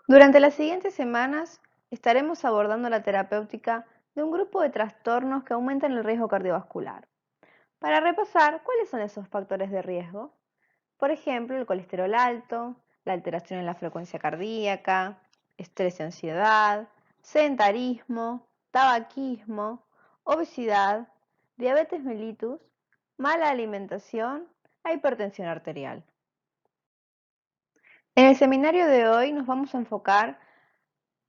Durante las siguientes semanas estaremos abordando la terapéutica de un grupo de trastornos que aumentan el riesgo cardiovascular. Para repasar, ¿cuáles son esos factores de riesgo? Por ejemplo, el colesterol alto, la alteración en la frecuencia cardíaca, estrés y ansiedad, sedentarismo, tabaquismo, obesidad, diabetes mellitus, mala alimentación e hipertensión arterial. En el seminario de hoy nos vamos a enfocar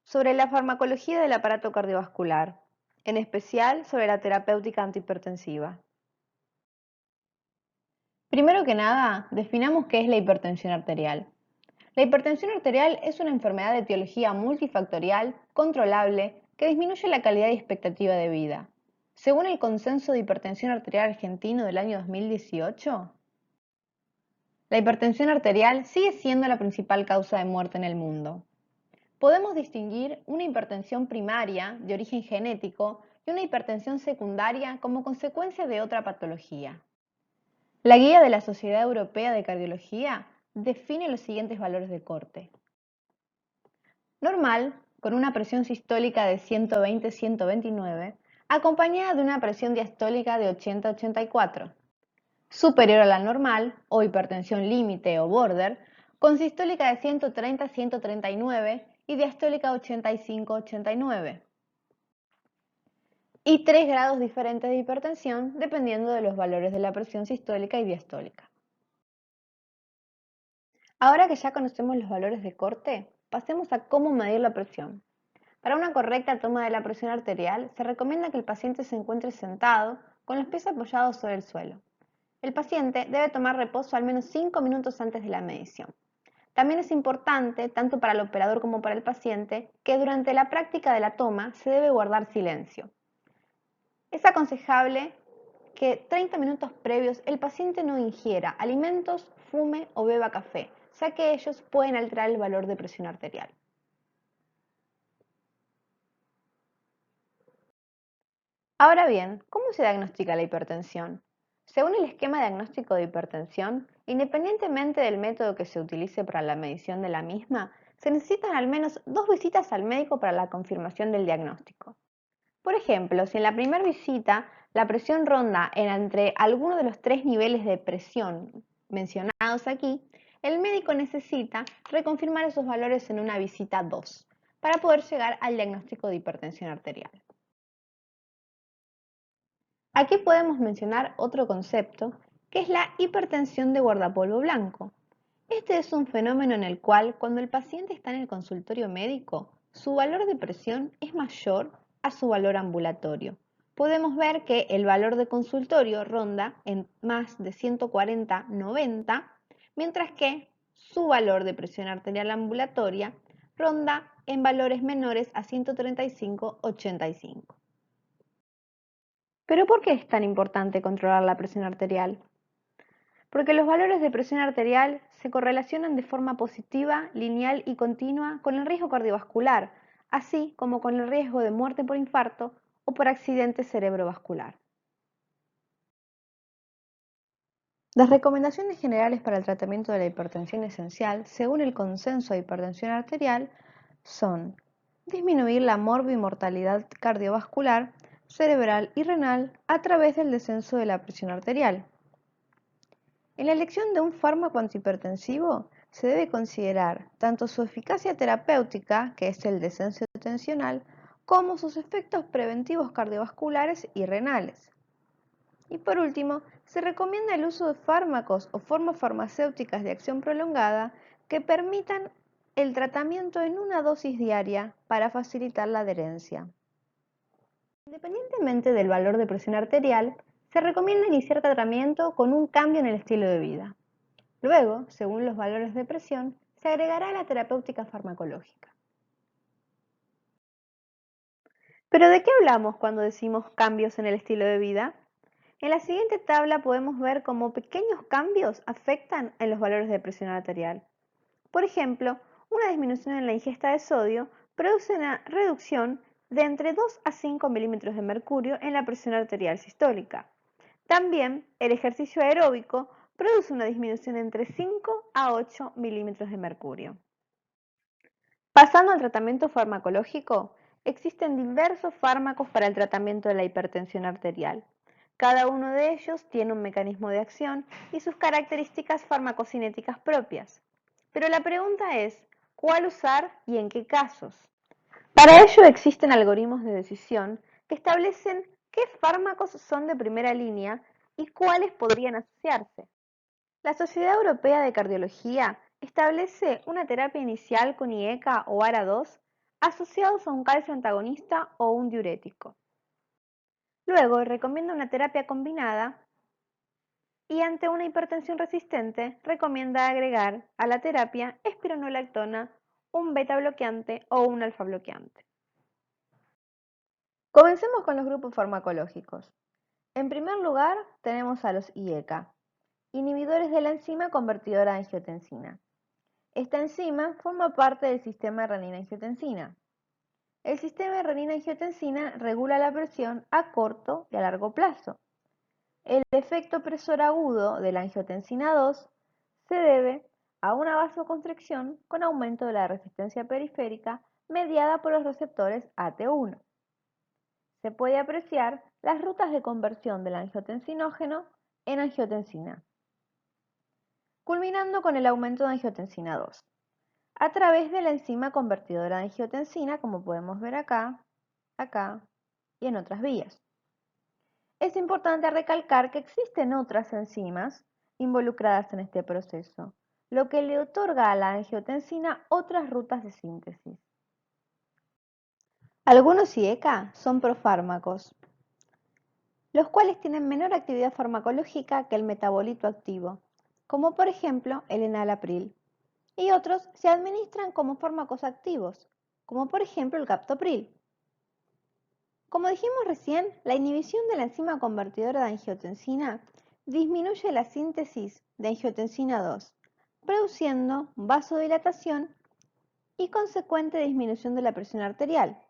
sobre la farmacología del aparato cardiovascular, en especial sobre la terapéutica antihipertensiva. Primero que nada, definamos qué es la hipertensión arterial. La hipertensión arterial es una enfermedad de etiología multifactorial, controlable, que disminuye la calidad y expectativa de vida. Según el Consenso de Hipertensión Arterial Argentino del año 2018, la hipertensión arterial sigue siendo la principal causa de muerte en el mundo. Podemos distinguir una hipertensión primaria de origen genético y una hipertensión secundaria como consecuencia de otra patología. La guía de la Sociedad Europea de Cardiología define los siguientes valores de corte. Normal, con una presión sistólica de 120-129, acompañada de una presión diastólica de 80-84. Superior a la normal, o hipertensión límite o border, con sistólica de 130-139 y diastólica 85-89. Y 3 grados diferentes de hipertensión dependiendo de los valores de la presión sistólica y diastólica. Ahora que ya conocemos los valores de corte, pasemos a cómo medir la presión. Para una correcta toma de la presión arterial, se recomienda que el paciente se encuentre sentado con los pies apoyados sobre el suelo. El paciente debe tomar reposo al menos 5 minutos antes de la medición. También es importante, tanto para el operador como para el paciente, que durante la práctica de la toma se debe guardar silencio. Es aconsejable que 30 minutos previos el paciente no ingiera alimentos, fume o beba café, ya que ellos pueden alterar el valor de presión arterial. Ahora bien, ¿cómo se diagnostica la hipertensión? Según el esquema diagnóstico de hipertensión, independientemente del método que se utilice para la medición de la misma, se necesitan al menos 2 visitas al médico para la confirmación del diagnóstico. Por ejemplo, si en la primera visita la presión ronda entre alguno de los 3 niveles de presión mencionados aquí, el médico necesita reconfirmar esos valores en una visita 2 para poder llegar al diagnóstico de hipertensión arterial. Aquí podemos mencionar otro concepto, que es la hipertensión de guardapolvo blanco. Este es un fenómeno en el cual, cuando el paciente está en el consultorio médico, su valor de presión es mayor a su valor ambulatorio. Podemos ver que el valor de consultorio ronda en más de 140-90, mientras que su valor de presión arterial ambulatoria ronda en valores menores a 135-85. ¿Pero por qué es tan importante controlar la presión arterial? Porque los valores de presión arterial se correlacionan de forma positiva, lineal y continua con el riesgo cardiovascular, así como con el riesgo de muerte por infarto o por accidente cerebrovascular. Las recomendaciones generales para el tratamiento de la hipertensión esencial, según el Consenso de Hipertensión Arterial, son disminuir la morbimortalidad cardiovascular, cerebral y renal a través del descenso de la presión arterial. En la elección de un fármaco antihipertensivo se debe considerar tanto su eficacia terapéutica, que es el descenso tensional, como sus efectos preventivos cardiovasculares y renales. Y por último, se recomienda el uso de fármacos o formas farmacéuticas de acción prolongada que permitan el tratamiento en una dosis diaria para facilitar la adherencia. Independientemente del valor de presión arterial, se recomienda iniciar tratamiento con un cambio en el estilo de vida. Luego, según los valores de presión, se agregará la terapéutica farmacológica. ¿Pero de qué hablamos cuando decimos cambios en el estilo de vida? En la siguiente tabla podemos ver cómo pequeños cambios afectan en los valores de presión arterial. Por ejemplo, una disminución en la ingesta de sodio produce una reducción de entre 2 a 5 milímetros de mercurio en la presión arterial sistólica. También el ejercicio aeróbico produce una disminución entre 5 a 8 milímetros de mercurio. Pasando al tratamiento farmacológico, existen diversos fármacos para el tratamiento de la hipertensión arterial. Cada uno de ellos tiene un mecanismo de acción y sus características farmacocinéticas propias. Pero la pregunta es, ¿cuál usar y en qué casos? Para ello existen algoritmos de decisión que establecen qué fármacos son de primera línea y cuáles podrían asociarse. La Sociedad Europea de Cardiología establece una terapia inicial con IECA o ARA2 asociados a un calcio antagonista o un diurético. Luego recomienda una terapia combinada y ante una hipertensión resistente recomienda agregar a la terapia espironolactona, un beta bloqueante o un alfa bloqueante. Comencemos con los grupos farmacológicos. En primer lugar tenemos a los IECA, inhibidores de la enzima convertidora de angiotensina. Esta enzima forma parte del sistema de renina-angiotensina. El sistema de renina-angiotensina regula la presión a corto y a largo plazo. El efecto presor agudo de la angiotensina 2 se debe a una vasoconstricción con aumento de la resistencia periférica mediada por los receptores AT1. Se puede apreciar las rutas de conversión del angiotensinógeno en angiotensina, culminando con el aumento de angiotensina 2, a través de la enzima convertidora de angiotensina, como podemos ver acá, acá y en otras vías. Es importante recalcar que existen otras enzimas involucradas en este proceso, lo que le otorga a la angiotensina otras rutas de síntesis. Algunos IECA son profármacos, los cuales tienen menor actividad farmacológica que el metabolito activo, como por ejemplo el enalapril, y otros se administran como fármacos activos, como por ejemplo el captopril. Como dijimos recién, la inhibición de la enzima convertidora de angiotensina disminuye la síntesis de angiotensina 2, produciendo vasodilatación y consecuente disminución de la presión arterial.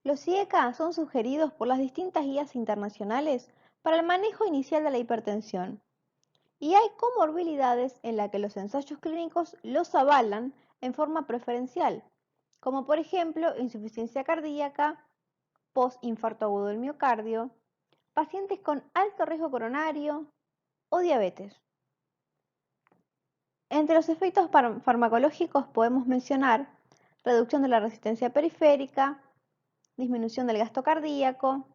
Los IECA son sugeridos por las distintas guías internacionales para el manejo inicial de la hipertensión, y hay comorbilidades en las que los ensayos clínicos los avalan en forma preferencial, como por ejemplo insuficiencia cardíaca, postinfarto agudo del miocardio, pacientes con alto riesgo coronario o diabetes. Entre los efectos farmacológicos podemos mencionar reducción de la resistencia periférica, disminución del gasto cardíaco,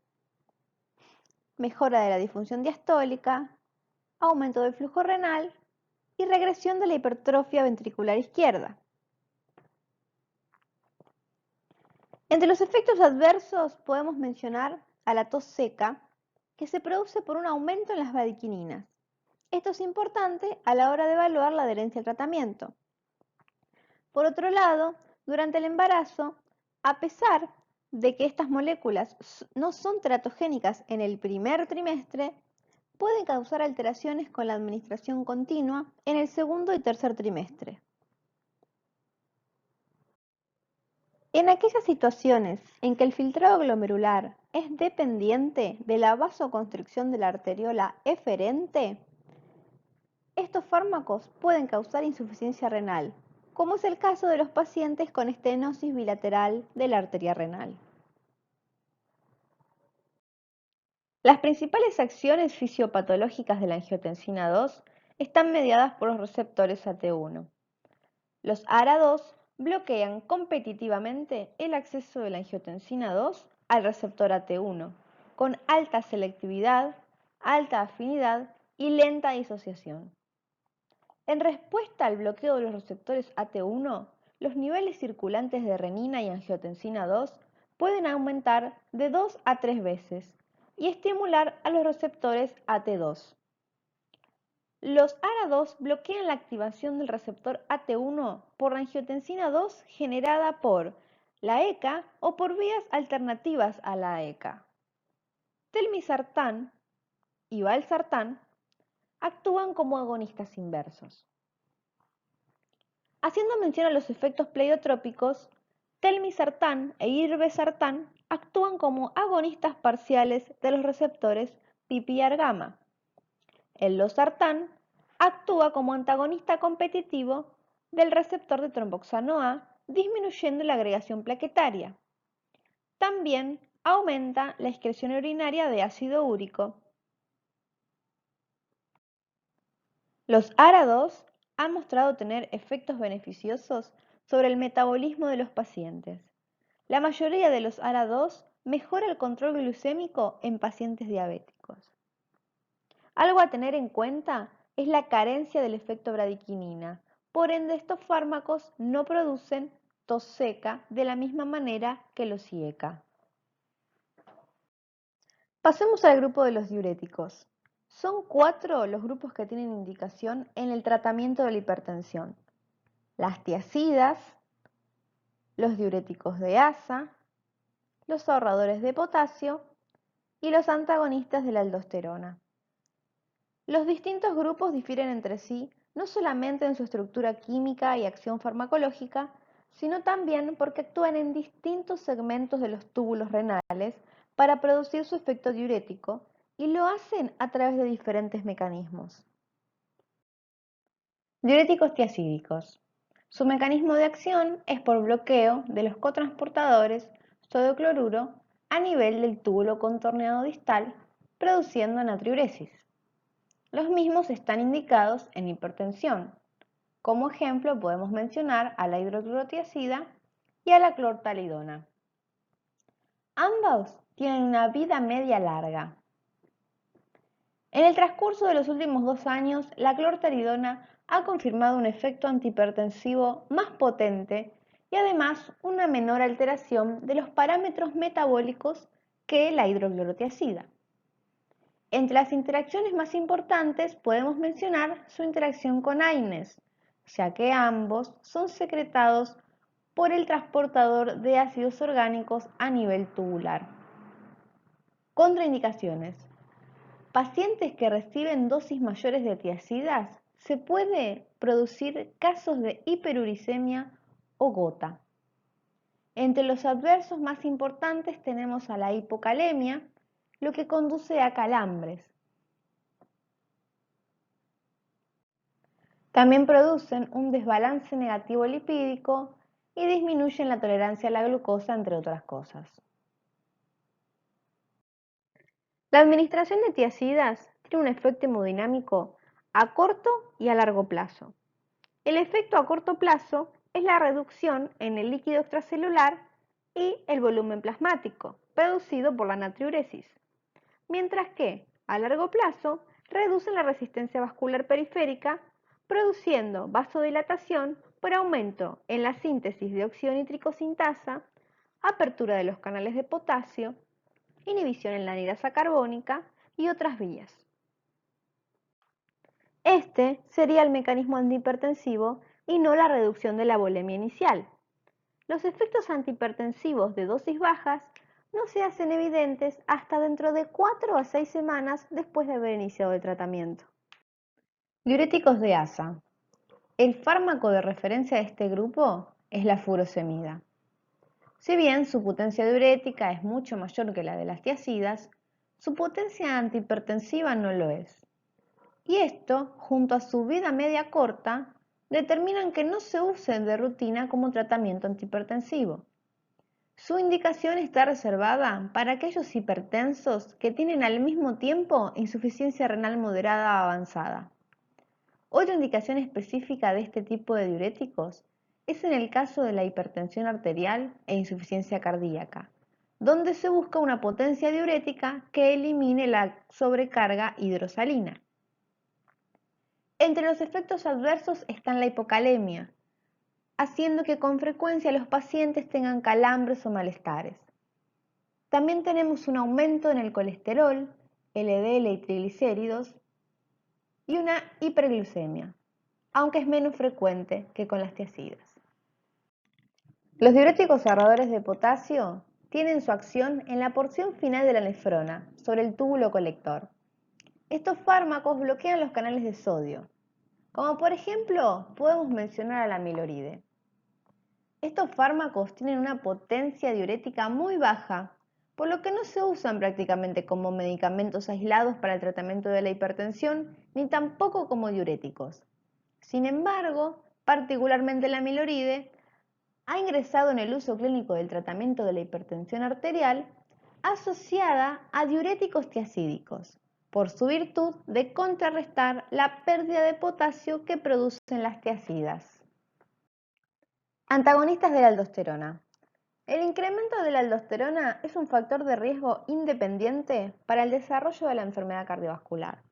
mejora de la disfunción diastólica, aumento del flujo renal y regresión de la hipertrofia ventricular izquierda. Entre los efectos adversos podemos mencionar a la tos seca, que se produce por un aumento en las bradicininas. Esto es importante a la hora de evaluar la adherencia al tratamiento. Por otro lado, durante el embarazo, a pesar de que estas moléculas no son teratogénicas en el primer trimestre, pueden causar alteraciones con la administración continua en el segundo y tercer trimestre. En aquellas situaciones en que el filtrado glomerular es dependiente de la vasoconstricción de la arteriola eferente, estos fármacos pueden causar insuficiencia renal, como es el caso de los pacientes con estenosis bilateral de la arteria renal. Las principales acciones fisiopatológicas de la angiotensina 2 están mediadas por los receptores AT1. Los ARA2 bloquean competitivamente el acceso de la angiotensina 2 al receptor AT1, con alta selectividad, alta afinidad y lenta disociación. En respuesta al bloqueo de los receptores AT1, los niveles circulantes de renina y angiotensina 2 pueden aumentar de 2 a 3 veces y estimular a los receptores AT2. Los ARA2 bloquean la activación del receptor AT1 por la angiotensina 2 generada por la ECA o por vías alternativas a la ECA. Telmisartán y valsartán actúan como agonistas inversos. Haciendo mención a los efectos pleiotrópicos, telmisartán e irbesartán actúan como agonistas parciales de los receptores PPAR-gamma. El losartán actúa como antagonista competitivo del receptor de tromboxano A disminuyendo la agregación plaquetaria. También aumenta la excreción urinaria de ácido úrico. Los ARA2 han mostrado tener efectos beneficiosos sobre el metabolismo de los pacientes. La mayoría de los ARA2 mejora el control glucémico en pacientes diabéticos. Algo a tener en cuenta es la carencia del efecto bradiquinina. Por ende, estos fármacos no producen tos seca de la misma manera que los IECA. Pasemos al grupo de los diuréticos. Son 4 los grupos que tienen indicación en el tratamiento de la hipertensión: las tiazidas, los diuréticos de asa, los ahorradores de potasio y los antagonistas de la aldosterona. Los distintos grupos difieren entre sí no solamente en su estructura química y acción farmacológica, sino también porque actúan en distintos segmentos de los túbulos renales para producir su efecto diurético, y lo hacen a través de diferentes mecanismos. Diuréticos tiazídicos. Su mecanismo de acción es por bloqueo de los cotransportadores sodio-cloruro a nivel del túbulo contorneado distal, produciendo natriuresis. Los mismos están indicados en hipertensión. Como ejemplo podemos mencionar a la hidroclorotiazida y a la clortalidona. Ambos tienen una vida media larga. En el transcurso de los últimos 2 años, la clortalidona ha confirmado un efecto antihipertensivo más potente y además una menor alteración de los parámetros metabólicos que la hidroclorotiazida. Entre las interacciones más importantes podemos mencionar su interacción con AINES, ya que ambos son secretados por el transportador de ácidos orgánicos a nivel tubular. Contraindicaciones. Pacientes que reciben dosis mayores de tiazidas, se puede producir casos de hiperuricemia o gota. Entre los adversos más importantes tenemos a la hipocalemia, lo que conduce a calambres. También producen un desbalance negativo lipídico y disminuyen la tolerancia a la glucosa, entre otras cosas. La administración de tiazidas tiene un efecto hemodinámico a corto y a largo plazo. El efecto a corto plazo es la reducción en el líquido extracelular y el volumen plasmático, producido por la natriuresis, mientras que a largo plazo reducen la resistencia vascular periférica, produciendo vasodilatación por aumento en la síntesis de óxido nítrico sintasa, apertura de los canales de potasio, inhibición en la anidasa carbónica y otras vías. Este sería el mecanismo antihipertensivo y no la reducción de la volemia inicial. Los efectos antihipertensivos de dosis bajas no se hacen evidentes hasta dentro de 4 a 6 semanas después de haber iniciado el tratamiento. Diuréticos de asa. El fármaco de referencia de este grupo es la furosemida. Si bien su potencia diurética es mucho mayor que la de las tiazidas, su potencia antihipertensiva no lo es. Y esto, junto a su vida media corta, determinan que no se usen de rutina como tratamiento antihipertensivo. Su indicación está reservada para aquellos hipertensos que tienen al mismo tiempo insuficiencia renal moderada avanzada. Otra indicación específica de este tipo de diuréticos es en el caso de la hipertensión arterial e insuficiencia cardíaca, donde se busca una potencia diurética que elimine la sobrecarga hidrosalina. Entre los efectos adversos están la hipocalemia, haciendo que con frecuencia los pacientes tengan calambres o malestares. También tenemos un aumento en el colesterol, LDL y triglicéridos y una hiperglucemia, aunque es menos frecuente que con las tiazidas. Los diuréticos ahorradores de potasio tienen su acción en la porción final de la nefrona, sobre el túbulo colector. Estos fármacos bloquean los canales de sodio, como por ejemplo podemos mencionar a la amiloride. Estos fármacos tienen una potencia diurética muy baja, por lo que no se usan prácticamente como medicamentos aislados para el tratamiento de la hipertensión, ni tampoco como diuréticos. Sin embargo, particularmente la amiloride, ha ingresado en el uso clínico del tratamiento de la hipertensión arterial asociada a diuréticos tiacídicos, por su virtud de contrarrestar la pérdida de potasio que producen las tiazidas. Antagonistas de la aldosterona. El incremento de la aldosterona es un factor de riesgo independiente para el desarrollo de la enfermedad cardiovascular.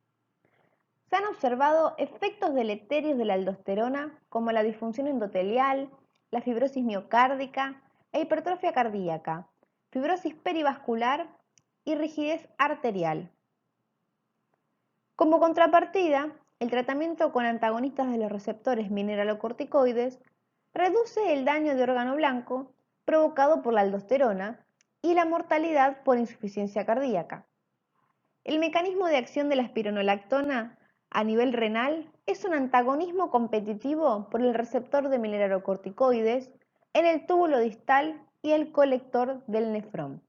Se han observado efectos deleterios de la aldosterona como la disfunción endotelial, la fibrosis miocárdica e hipertrofia cardíaca, fibrosis perivascular y rigidez arterial. Como contrapartida, el tratamiento con antagonistas de los receptores mineralocorticoides reduce el daño de órgano blanco provocado por la aldosterona y la mortalidad por insuficiencia cardíaca. El mecanismo de acción de la espironolactona a nivel renal es un antagonismo competitivo por el receptor de mineralocorticoides en el túbulo distal y el colector del nefrón.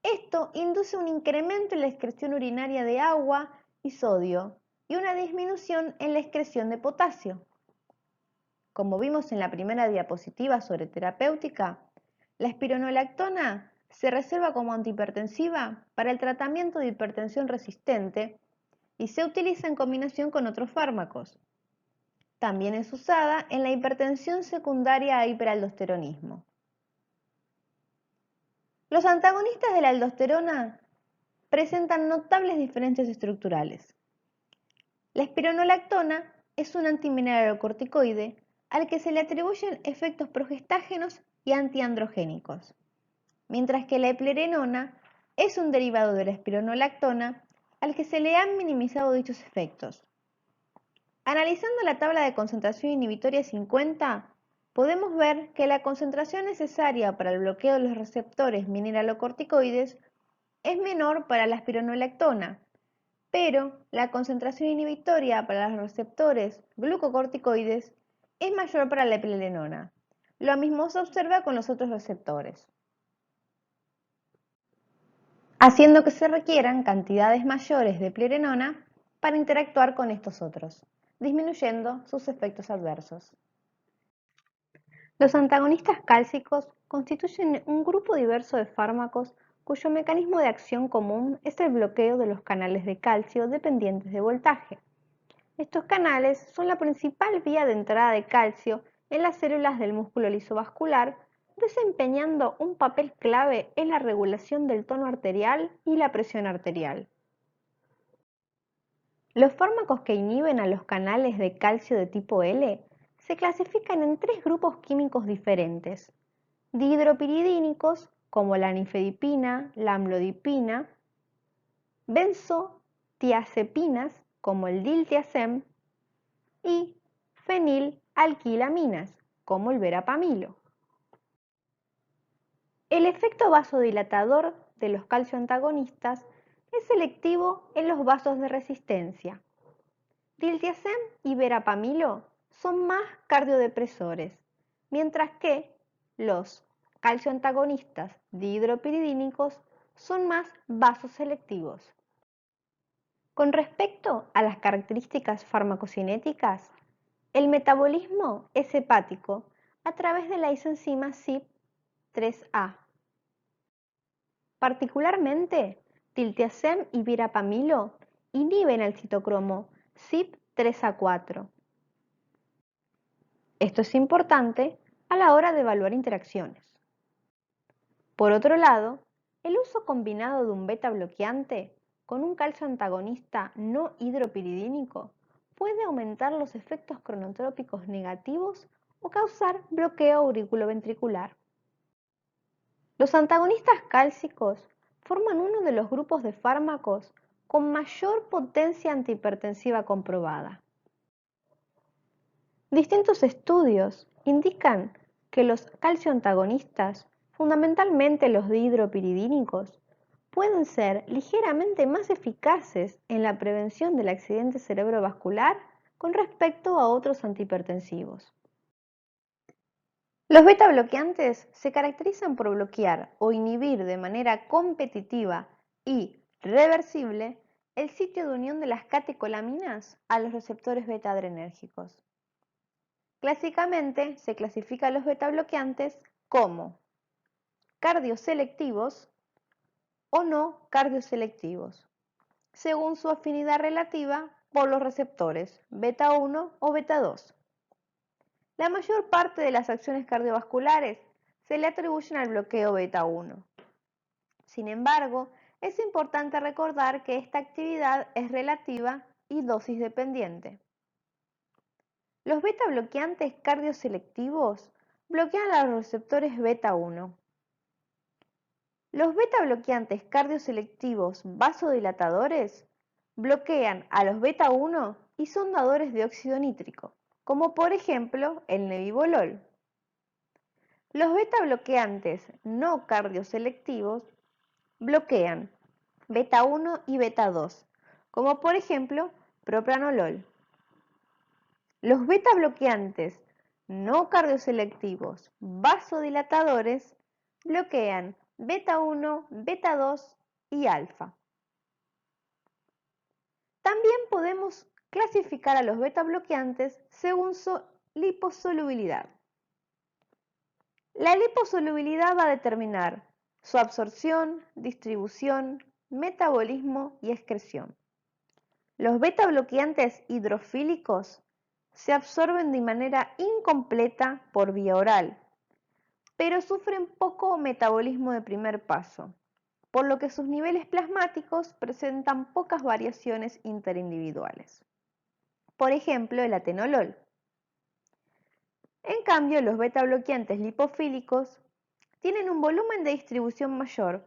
Esto induce un incremento en la excreción urinaria de agua y sodio y una disminución en la excreción de potasio. Como vimos en la primera diapositiva sobre terapéutica, la espironolactona se reserva como antihipertensiva para el tratamiento de hipertensión resistente y se utiliza en combinación con otros fármacos. También es usada en la hipertensión secundaria a hiperaldosteronismo. Los antagonistas de la aldosterona presentan notables diferencias estructurales. La espironolactona es un antimineralocorticoide al que se le atribuyen efectos progestágenos y antiandrogénicos, mientras que la eplerenona es un derivado de la espironolactona al que se le han minimizado dichos efectos. Analizando la tabla de concentración inhibitoria 50, podemos ver que la concentración necesaria para el bloqueo de los receptores mineralocorticoides es menor para la espironolactona, pero la concentración inhibitoria para los receptores glucocorticoides es mayor para la eplerenona. Lo mismo se observa con los otros receptores, haciendo que se requieran cantidades mayores de eplerenona para interactuar con estos otros, disminuyendo sus efectos adversos. Los antagonistas cálcicos constituyen un grupo diverso de fármacos cuyo mecanismo de acción común es el bloqueo de los canales de calcio dependientes de voltaje. Estos canales son la principal vía de entrada de calcio en las células del músculo lisovascular, desempeñando un papel clave en la regulación del tono arterial y la presión arterial. Los fármacos que inhiben a los canales de calcio de tipo L se clasifican en tres grupos químicos diferentes: dihidropiridínicos, como la nifedipina, la amlodipina; benzotiazepinas, como el diltiazem; y fenilalquilaminas, como el verapamilo. El efecto vasodilatador de los calcioantagonistas es selectivo en los vasos de resistencia. Diltiazem y verapamilo son más cardiodepresores, mientras que los calcioantagonistas dihidropiridínicos son más vasoselectivos. Con respecto a las características farmacocinéticas, el metabolismo es hepático a través de la isenzima CYP3A. Particularmente, diltiazem y verapamilo inhiben el citocromo CYP3A4. Esto es importante a la hora de evaluar interacciones. Por otro lado, el uso combinado de un beta bloqueante con un calcio antagonista no hidropiridínico puede aumentar los efectos cronotrópicos negativos o causar bloqueo auriculoventricular. Los antagonistas cálcicos forman uno de los grupos de fármacos con mayor potencia antihipertensiva comprobada. Distintos estudios indican que los calcioantagonistas, fundamentalmente los dihidropiridínicos, pueden ser ligeramente más eficaces en la prevención del accidente cerebrovascular con respecto a otros antihipertensivos. Los beta bloqueantes se caracterizan por bloquear o inhibir de manera competitiva y reversible el sitio de unión de las catecolaminas a los receptores beta adrenérgicos. Clásicamente se clasifican los beta bloqueantes como cardioselectivos o no cardioselectivos, según su afinidad relativa por los receptores beta 1 o beta 2. La mayor parte de las acciones cardiovasculares se le atribuyen al bloqueo beta 1. Sin embargo, es importante recordar que esta actividad es relativa y dosis dependiente. Los beta bloqueantes cardioselectivos bloquean a los receptores beta 1. Los beta bloqueantes cardioselectivos vasodilatadores bloquean a los beta 1 y son dadores de óxido nítrico, como por ejemplo el nebivolol. Los beta bloqueantes no cardioselectivos bloquean beta 1 y beta 2, como por ejemplo propranolol. Los beta bloqueantes no cardioselectivos vasodilatadores bloquean beta 1, beta 2 y alfa. También podemos clasificar a los beta bloqueantes según su liposolubilidad. La liposolubilidad va a determinar su absorción, distribución, metabolismo y excreción. Los beta bloqueantes hidrofílicos se absorben de manera incompleta por vía oral, pero sufren poco metabolismo de primer paso, por lo que sus niveles plasmáticos presentan pocas variaciones interindividuales. Por ejemplo, el atenolol. En cambio, los beta bloqueantes lipofílicos tienen un volumen de distribución mayor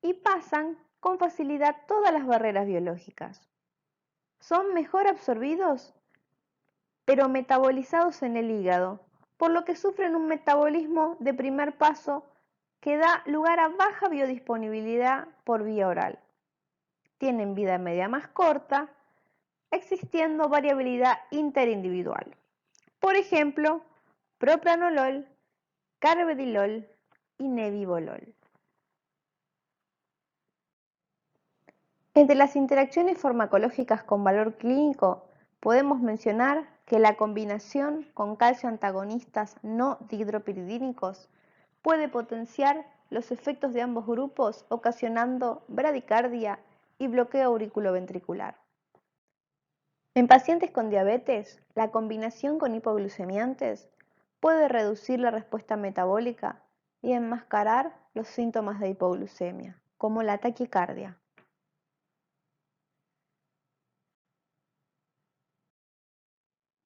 y pasan con facilidad todas las barreras biológicas. Son mejor absorbidos, pero metabolizados en el hígado, por lo que sufren un metabolismo de primer paso que da lugar a baja biodisponibilidad por vía oral. Tienen vida media más corta, existiendo variabilidad interindividual. Por ejemplo, propranolol, carvedilol y nebivolol. Entre las interacciones farmacológicas con valor clínico, podemos mencionar que la combinación con calcio antagonistas no dihidropiridínicos puede potenciar los efectos de ambos grupos, ocasionando bradicardia y bloqueo auriculoventricular. En pacientes con diabetes, la combinación con hipoglucemiantes puede reducir la respuesta metabólica y enmascarar los síntomas de hipoglucemia, como la taquicardia.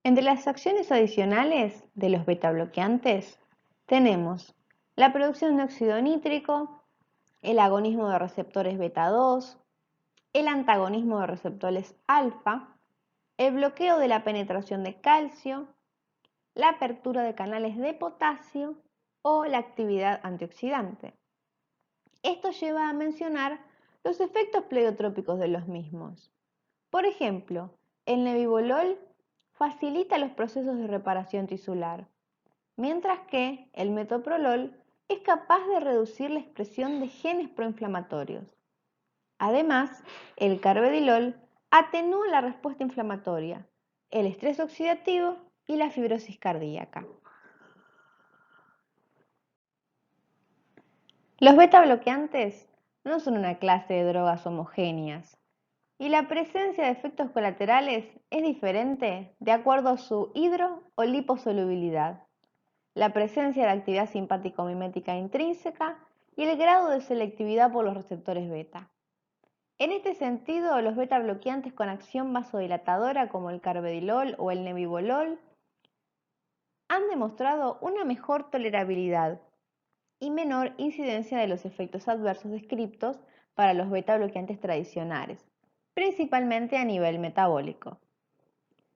Entre las acciones adicionales de los betabloqueantes tenemos la producción de óxido nítrico, el agonismo de receptores beta 2, el antagonismo de receptores alfa, el bloqueo de la penetración de calcio, la apertura de canales de potasio o la actividad antioxidante. Esto lleva a mencionar los efectos pleiotrópicos de los mismos. Por ejemplo, el nebivolol facilita los procesos de reparación tisular, mientras que el metoprolol es capaz de reducir la expresión de genes proinflamatorios. Además, el carvedilol atenúa la respuesta inflamatoria, el estrés oxidativo y la fibrosis cardíaca. Los beta bloqueantes no son una clase de drogas homogéneas y la presencia de efectos colaterales es diferente de acuerdo a su hidro o liposolubilidad, la presencia de actividad simpático-mimética intrínseca y el grado de selectividad por los receptores beta. En este sentido, los beta bloqueantes con acción vasodilatadora como el carvedilol o el nebivolol han demostrado una mejor tolerabilidad y menor incidencia de los efectos adversos descritos para los beta bloqueantes tradicionales, principalmente a nivel metabólico.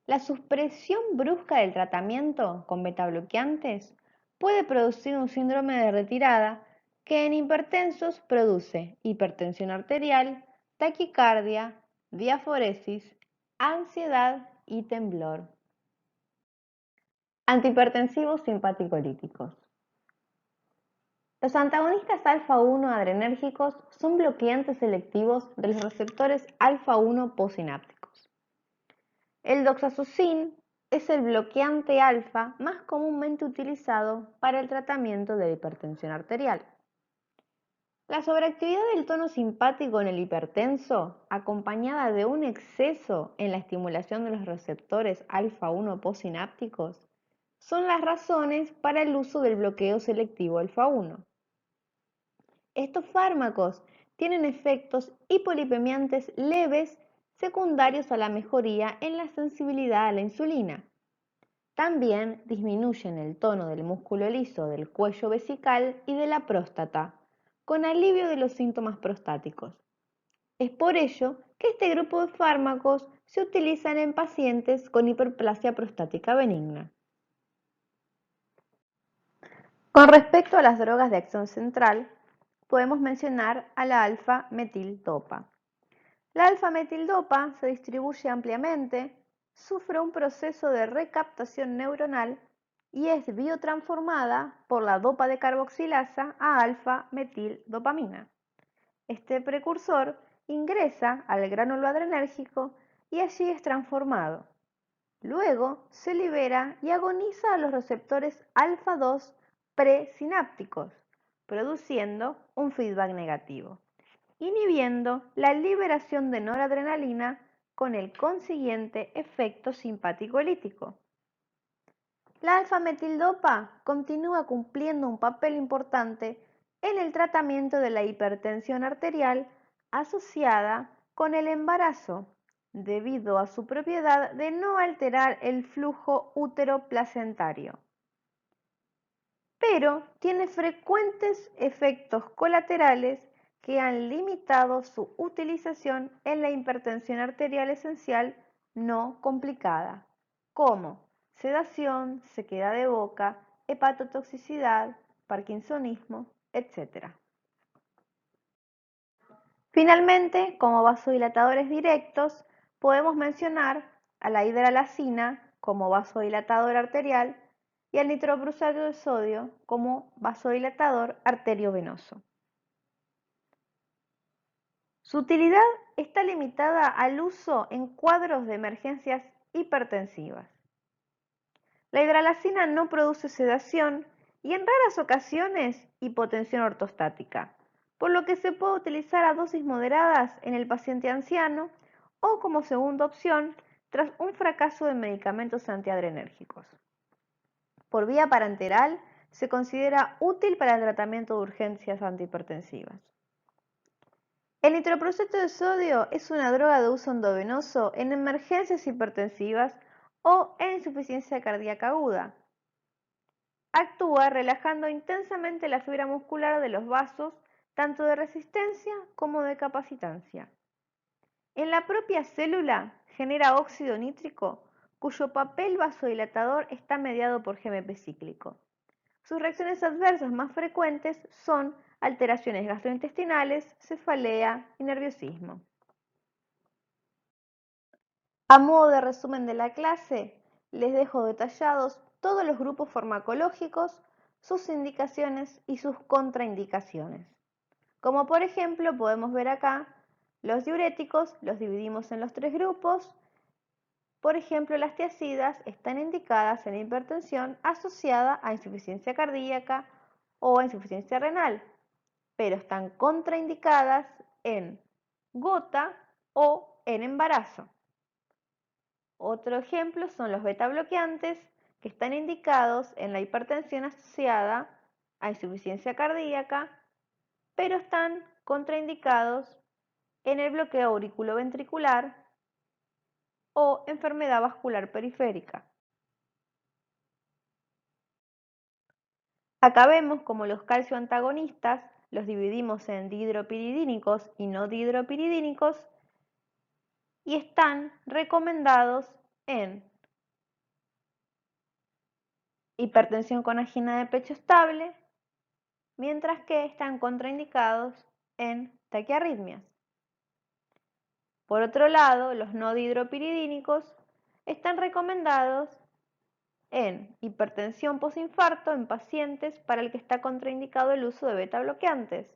La supresión brusca del tratamiento con beta bloqueantes puede producir un síndrome de retirada que en hipertensos produce hipertensión arterial, taquicardia, diaforesis, ansiedad y temblor. Antihipertensivos simpaticolíticos. Los antagonistas alfa-1 adrenérgicos son bloqueantes selectivos de los receptores alfa-1 postsinápticos. El doxazocin es el bloqueante alfa más comúnmente utilizado para el tratamiento de la hipertensión arterial. La sobreactividad del tono simpático en el hipertenso, acompañada de un exceso en la estimulación de los receptores alfa-1 postsinápticos, son las razones para el uso del bloqueo selectivo alfa-1. Estos fármacos tienen efectos hipolipemiantes leves secundarios a la mejoría en la sensibilidad a la insulina. También disminuyen el tono del músculo liso del cuello vesical y de la próstata, con alivio de los síntomas prostáticos. Es por ello que este grupo de fármacos se utilizan en pacientes con hiperplasia prostática benigna. Con respecto a las drogas de acción central, podemos mencionar a la alfa-metildopa. La alfa-metildopa se distribuye ampliamente, sufre un proceso de recaptación neuronal y es biotransformada por la dopa de carboxilasa a alfa-metildopamina. Este precursor ingresa al gránulo adrenérgico y allí es transformado. Luego se libera y agoniza a los receptores alfa-2 presinápticos, produciendo un feedback negativo, inhibiendo la liberación de noradrenalina con el consiguiente efecto simpático-lítico. La alfa-metildopa continúa cumpliendo un papel importante en el tratamiento de la hipertensión arterial asociada con el embarazo, debido a su propiedad de no alterar el flujo útero-placentario. Pero tiene frecuentes efectos colaterales que han limitado su utilización en la hipertensión arterial esencial no complicada, como sedación, sequedad de boca, hepatotoxicidad, parkinsonismo, etc. Finalmente, como vasodilatadores directos, podemos mencionar a la hidralazina como vasodilatador arterial y al nitroprusato de sodio como vasodilatador arteriovenoso. Su utilidad está limitada al uso en cuadros de emergencias hipertensivas. La hidralazina no produce sedación y en raras ocasiones hipotensión ortostática, por lo que se puede utilizar a dosis moderadas en el paciente anciano o como segunda opción tras un fracaso de medicamentos antiadrenérgicos. Por vía parenteral se considera útil para el tratamiento de urgencias antihipertensivas. El nitroprusato de sodio es una droga de uso endovenoso en emergencias hipertensivas o en insuficiencia cardíaca aguda. Actúa relajando intensamente la fibra muscular de los vasos, tanto de resistencia como de capacitancia. En la propia célula genera óxido nítrico, cuyo papel vasodilatador está mediado por GMP cíclico. Sus reacciones adversas más frecuentes son alteraciones gastrointestinales, cefalea y nerviosismo. A modo de resumen de la clase, les dejo detallados todos los grupos farmacológicos, sus indicaciones y sus contraindicaciones. Como por ejemplo podemos ver acá, los diuréticos los dividimos en los tres grupos. Por ejemplo, las tiazidas están indicadas en hipertensión asociada a insuficiencia cardíaca o a insuficiencia renal, pero están contraindicadas en gota o en embarazo. Otro ejemplo son los beta bloqueantes, que están indicados en la hipertensión asociada a insuficiencia cardíaca, pero están contraindicados en el bloqueo auriculoventricular o enfermedad vascular periférica. Acá vemos como los calcioantagonistas los dividimos en dihidropiridínicos y no dihidropiridínicos y están recomendados en hipertensión con angina de pecho estable, mientras que están contraindicados en taquiarritmias. Por otro lado, los no dihidropiridínicos están recomendados en hipertensión posinfarto en pacientes para el que está contraindicado el uso de beta bloqueantes,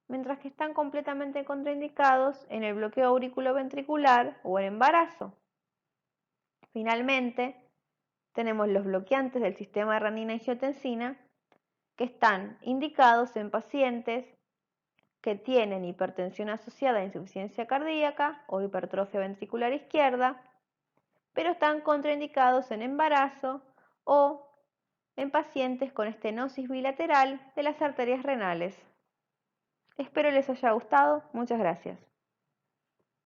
mientras que están completamente contraindicados en el bloqueo auriculoventricular o en embarazo. Finalmente, Tenemos los bloqueantes del sistema de renina-angiotensina, que están indicados en pacientes que tienen hipertensión asociada a insuficiencia cardíaca o hipertrofia ventricular izquierda, pero están contraindicados en embarazo o en pacientes con estenosis bilateral de las arterias renales. Espero les haya gustado. Muchas gracias.